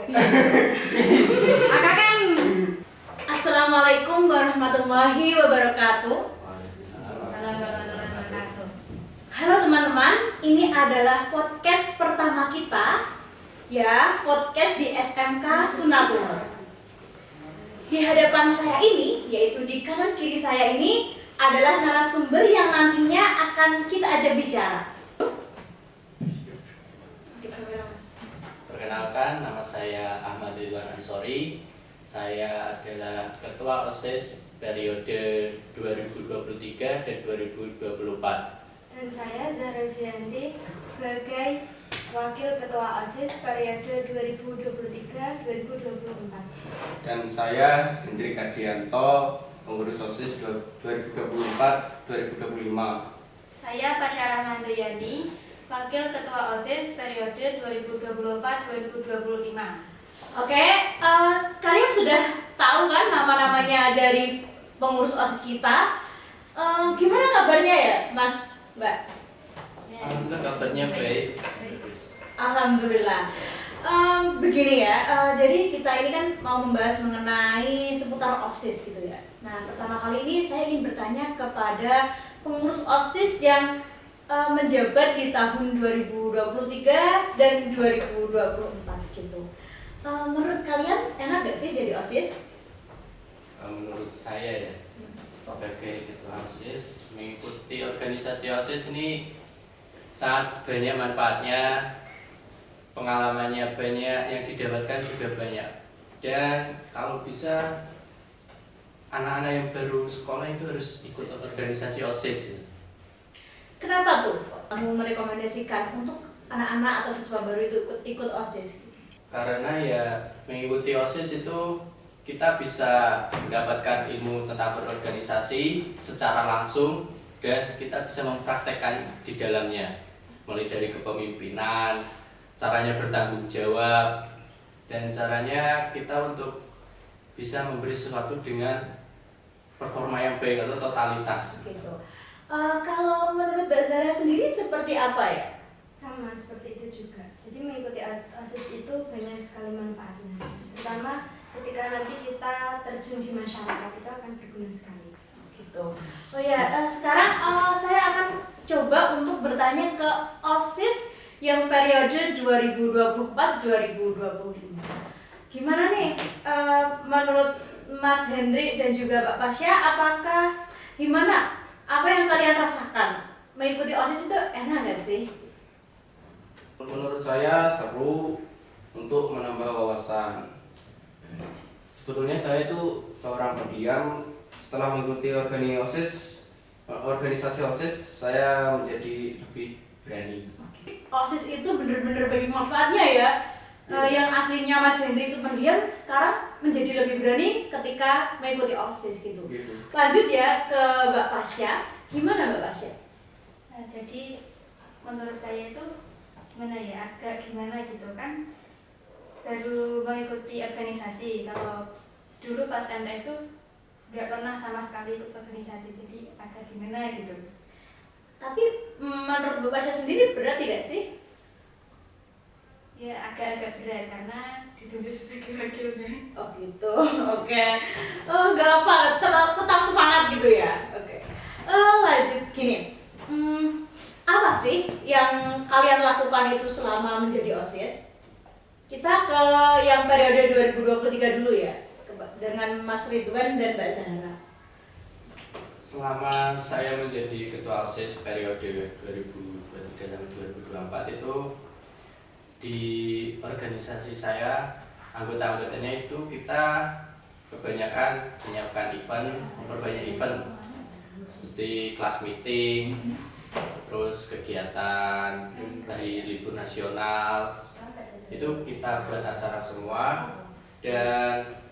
Kan. Assalamualaikum warahmatullahi wabarakatuh. Halo teman-teman, ini adalah podcast pertama kita, ya, podcast di SMK Sunatullah. Di hadapan saya ini, yaitu di kanan kiri saya ini, adalah narasumber yang nantinya akan kita ajak bicara. Perkenalkan, nama saya Ahmad Ridwan Ansori. Saya adalah Ketua OSIS periode 2023 dan 2024. Dan saya Zahra Jianti sebagai Wakil Ketua OSIS periode 2023-2024. Dan saya Hendrik Ardianto, pengurus OSIS 2024-2025. Saya Tasya Rahmandayani, Wakil Ketua OSIS periode 2024-2025. Oke, kalian sudah tahu kan nama-namanya dari pengurus OSIS kita. Gimana kabarnya ya, Mas, Mbak? Alhamdulillah kabarnya baik. Alhamdulillah. Begini ya, jadi kita ini kan mau membahas mengenai seputar OSIS gitu ya. Nah, pertama kali ini saya ingin bertanya kepada pengurus OSIS yang menjabat di tahun 2023 dan 2024 gitu. Menurut kalian enak gak sih jadi OSIS? Menurut saya ya, sebagai Ketua OSIS, mengikuti organisasi OSIS ini sangat banyak manfaatnya, pengalamannya banyak, yang didapatkan juga banyak. Dan kalau bisa, anak-anak yang baru sekolah itu harus ikut organisasi OSIS. Kenapa tuh kamu merekomendasikan untuk anak-anak atau siswa baru itu ikut OSIS? Karena ya mengikuti OSIS itu kita bisa mendapatkan ilmu tentang berorganisasi secara langsung dan kita bisa mempraktekkan di dalamnya, mulai dari kepemimpinan, caranya bertanggung jawab, dan caranya kita untuk bisa memberi sesuatu dengan performa yang baik atau totalitas. Gitu. Kalau menurut Mbak Zara sendiri seperti apa ya? Sama seperti itu juga. Jadi mengikuti OSIS itu banyak sekali manfaatnya. Terutama ketika nanti kita terjun di masyarakat, itu akan berguna sekali. Gitu. Oh ya, sekarang saya akan coba untuk bertanya ke OSIS yang periode 2024-2025. Gimana nih menurut Mas Hendrik dan juga Mbak Pasya, apakah gimana? Apa yang kalian rasakan? Mengikuti OSIS itu enak gak sih? Menurut saya seru untuk menambah wawasan. Sebetulnya saya itu seorang pendiam. Setelah mengikuti organisasi OSIS, saya menjadi lebih berani. OSIS itu bener-bener bagi manfaatnya ya. Yang aslinya Mas Hendri itu pendiam, sekarang menjadi lebih berani ketika mengikuti OSIS gitu. Lanjut ya ke Mbak Pasya. Gimana Mbak Pasya? Nah, jadi menurut saya itu agak gimana gitu kan, baru mengikuti organisasi. Kalau dulu pas MTS tuh nggak pernah sama sekali ikut organisasi, jadi agak gimana gitu. Tapi menurut Mbak Pasya sendiri berat tidak sih? Ya agak-agak berat karena dituntut sebagai wakilnya. Oh gitu, oke. Gak apa, tetap semangat gitu ya. Oke. Lanjut gini. Apa sih yang kalian lakukan itu selama menjadi OSIS? Kita ke yang periode 2023 dulu ya, dengan Mas Ridwan dan Mbak Zahra. Selama saya menjadi Ketua OSIS periode 2023 sampai 2024 itu, di organisasi saya, anggota-anggotanya itu kita kebanyakan menyiapkan event, memperbanyak event seperti kelas meeting, terus kegiatan hari libur nasional, itu kita buat acara semua. Dan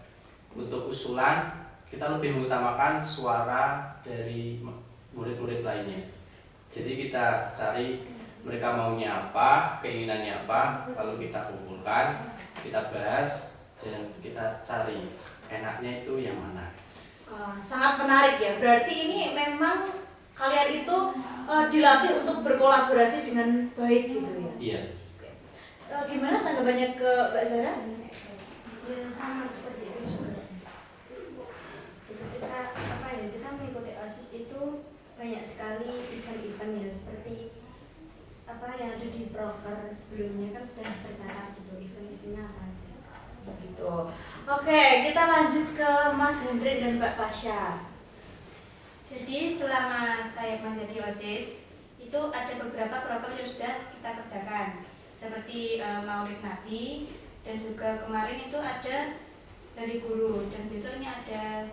untuk usulan, kita lebih mengutamakan suara dari murid-murid lainnya. Jadi kita cari mereka maunya apa, keinginannya apa, lalu kita kumpulkan, kita bahas, dan kita cari enaknya itu yang mana. Sangat menarik ya, berarti ini memang kalian itu dilatih untuk berkolaborasi dengan baik gitu ya? Iya. Gimana tanggapannya ke Mbak Zara? Ya sama seperti itu juga. Ketika kita mengikuti OSIS itu banyak sekali event-event ya, seperti yang ada di proker sebelumnya kan sudah tercatat gitu event-eventnya apa aja. Gitu. Oke, kita lanjut ke Mas Hendrik dan Mbak Pasha. Jadi selama saya menjadi OSIS itu ada beberapa program yang sudah kita kerjakan seperti Maulid Nabi, dan juga kemarin itu ada dari guru, dan besoknya ada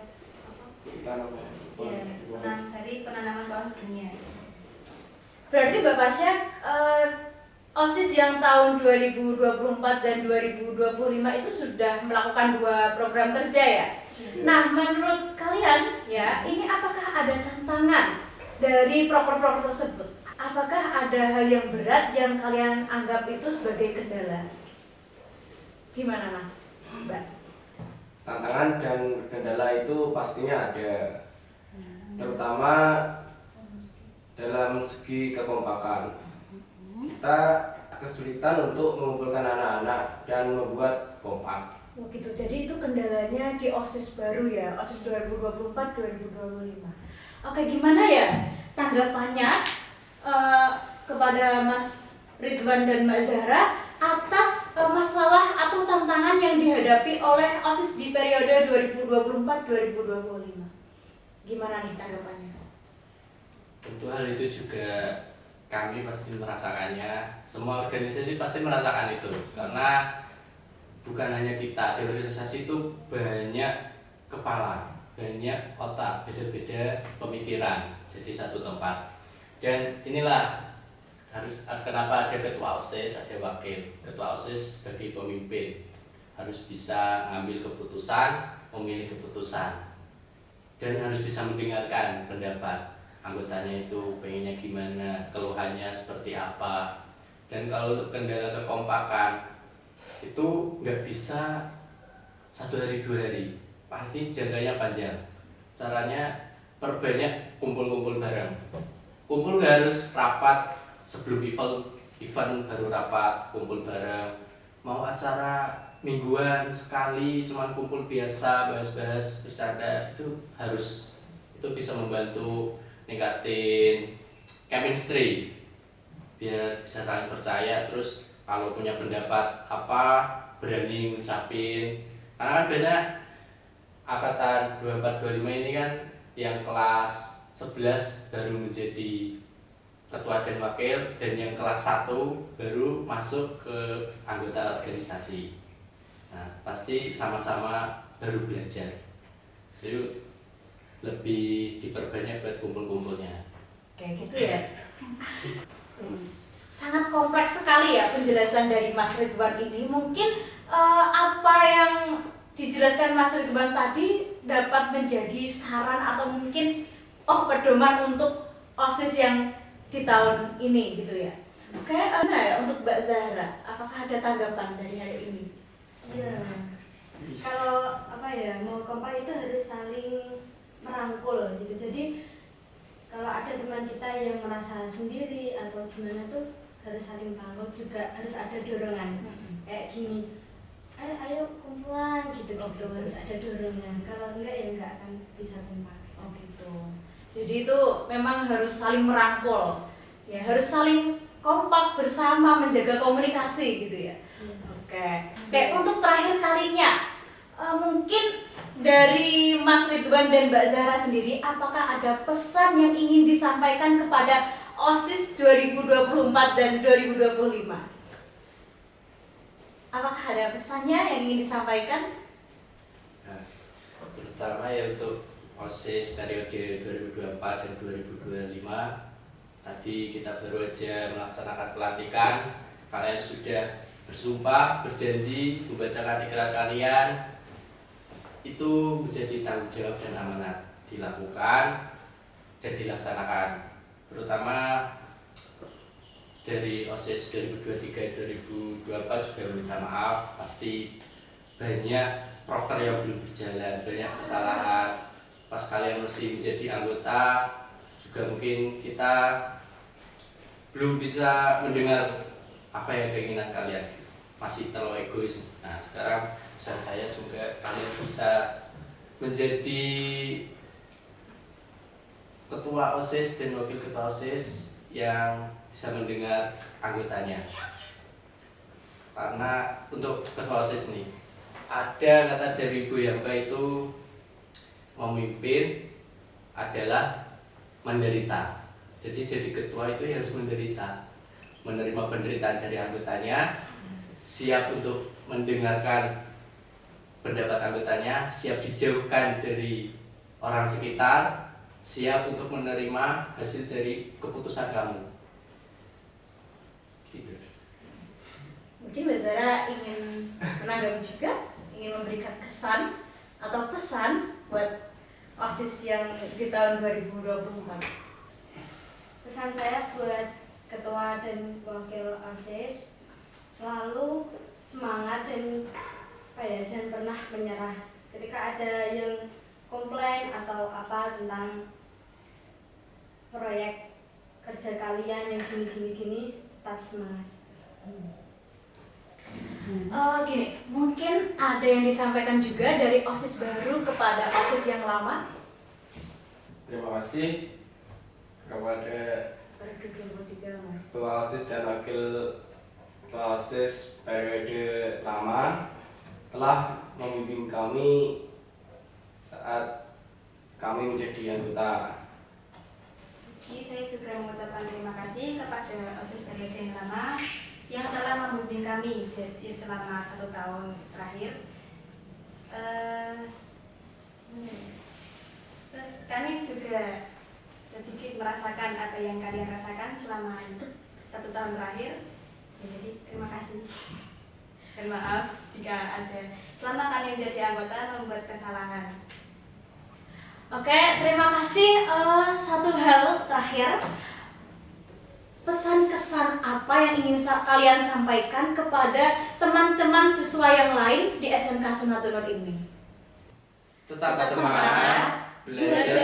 dari penanaman pohon sedunia. Berarti Mbak Pasha, OSIS yang tahun 2024 dan 2025 itu sudah melakukan 2 program kerja ya? Nah, menurut kalian ya, ini apakah ada tantangan dari proker-proker tersebut? Apakah ada hal yang berat yang kalian anggap itu sebagai kendala? Gimana Mas, Mbak? Tantangan dan kendala itu pastinya ada, terutama dalam segi kekompakan. Kita kesulitan untuk mengumpulkan anak-anak dan membuat kompak. Oh gitu, jadi itu kendalanya di OSIS baru ya, OSIS 2024-2025. Oke, gimana ya tanggapannya kepada Mas Ridwan dan Mbak Zahra atas masalah atau tantangan yang dihadapi oleh OSIS di periode 2024-2025? Gimana nih tanggapannya? Tentu hal itu juga kami pasti merasakannya, semua organisasi pasti merasakan itu, karena bukan hanya kita, di organisasi itu banyak kepala, banyak otak, beda-beda pemikiran jadi satu tempat. Dan inilah kenapa ada ketua OSIS, ada wakil. Ketua OSIS sebagai pemimpin harus bisa mengambil keputusan, memilih keputusan, dan harus bisa mendengarkan pendapat anggotanya itu pengennya gimana, keluhannya seperti apa. Dan kalau untuk kendala kekompakan itu nggak bisa 1 hari 2 hari, pasti jangkanya panjang. Caranya perbanyak kumpul-kumpul bareng. Kumpul nggak harus rapat sebelum event baru rapat, kumpul bareng. Mau acara mingguan sekali cuman kumpul biasa, bahas-bahas, bercanda, itu bisa membantu ningkatin chemistry biar bisa saling percaya. Terus kalau punya pendapat apa berani ngucapin, karena kan biasanya angkatan 24-25 ini kan yang kelas 11 baru menjadi ketua dan wakil, dan yang kelas 1 baru masuk ke anggota organisasi. Nah, pasti sama-sama baru belajar, jadi lebih diperbanyak buat kumpul-kumpulnya. Kayak gitu ya. Sangat kompleks sekali ya penjelasan dari Mas Ridwan ini. Mungkin apa yang dijelaskan Mas Ridwan tadi dapat menjadi saran atau mungkin pedoman untuk OSIS yang di tahun ini gitu ya. Oke, nah ya untuk Mbak Zahra, apakah ada tanggapan dari hal ini? Iya. Kalau mau kompak itu harus saling merangkul gitu. Jadi kalau ada teman kita yang merasa sendiri atau gimana tuh harus saling merangkul, juga harus ada dorongan. Kayak gini, ayo kumpulan gitu. Harus ada dorongan. Kalau enggak ya enggak akan bisa kompak. Oh gitu. Jadi itu memang harus saling merangkul. Ya, harus saling kompak bersama menjaga komunikasi gitu ya. Oke, untuk terakhir kalinya, mungkin dari Mas Ridwan dan Mbak Zahra sendiri, apakah ada pesan yang ingin disampaikan kepada OSIS 2024 dan 2025? Apakah ada pesannya yang ingin disampaikan? Nah, terutama ya untuk OSIS periode 2024 dan 2025, tadi kita baru aja melaksanakan pelantikan. Kalian sudah bersumpah, berjanji membacakan ikrar kalian. Itu menjadi tanggung jawab dan amanat dilakukan dan dilaksanakan. Terutama dari OSIS 2023-2024 juga minta maaf, pasti banyak proker yang belum berjalan, banyak kesalahan. Pas kalian masih menjadi anggota juga mungkin kita belum bisa mendengar apa yang keinginan kalian, masih terlalu egois. Nah, sekarang pesan saya semoga kalian bisa menjadi ketua OSIS dan wakil ketua OSIS yang bisa mendengar anggotanya. Karena untuk ketua OSIS nih, ada kata dari Bu Yamka itu memimpin adalah menderita. Jadi ketua itu harus menderita, menerima penderitaan dari anggotanya, siap untuk mendengarkan pendapat anggotanya, siap dijauhkan dari orang sekitar, siap untuk menerima hasil dari keputusan kamu. Gitu. Mungkin Mbak Zara ingin menanggapi juga, ingin memberikan kesan atau pesan buat OSIS yang di tahun 2024. Pesan saya buat ketua dan wakil OSIS, selalu semangat dan jangan pernah menyerah. Ketika ada yang komplain atau apa tentang proyek kerja kalian yang gini, tetap semangat. Gini, mungkin ada yang disampaikan juga dari OSIS baru kepada OSIS yang lama. Terima kasih kepada ketua OSIS dan wakil ketua OSIS periode lama telah membimbing kami saat kami menjadi anggota. Jadi saya juga mengucapkan terima kasih kepada OSIS periode yang lama yang telah membimbing kami selama 1 tahun terakhir. Terus kami juga sedikit merasakan apa yang kalian rasakan selama 1 tahun terakhir. Ya, jadi terima kasih. Dan maaf jika ada selama kalian menjadi anggota membuat kesalahan. Oke, terima kasih. Satu hal terakhir, pesan kesan apa yang ingin kalian sampaikan kepada teman-teman siswa yang lain di SMK Sunatun ini? Tetap semangat, belajar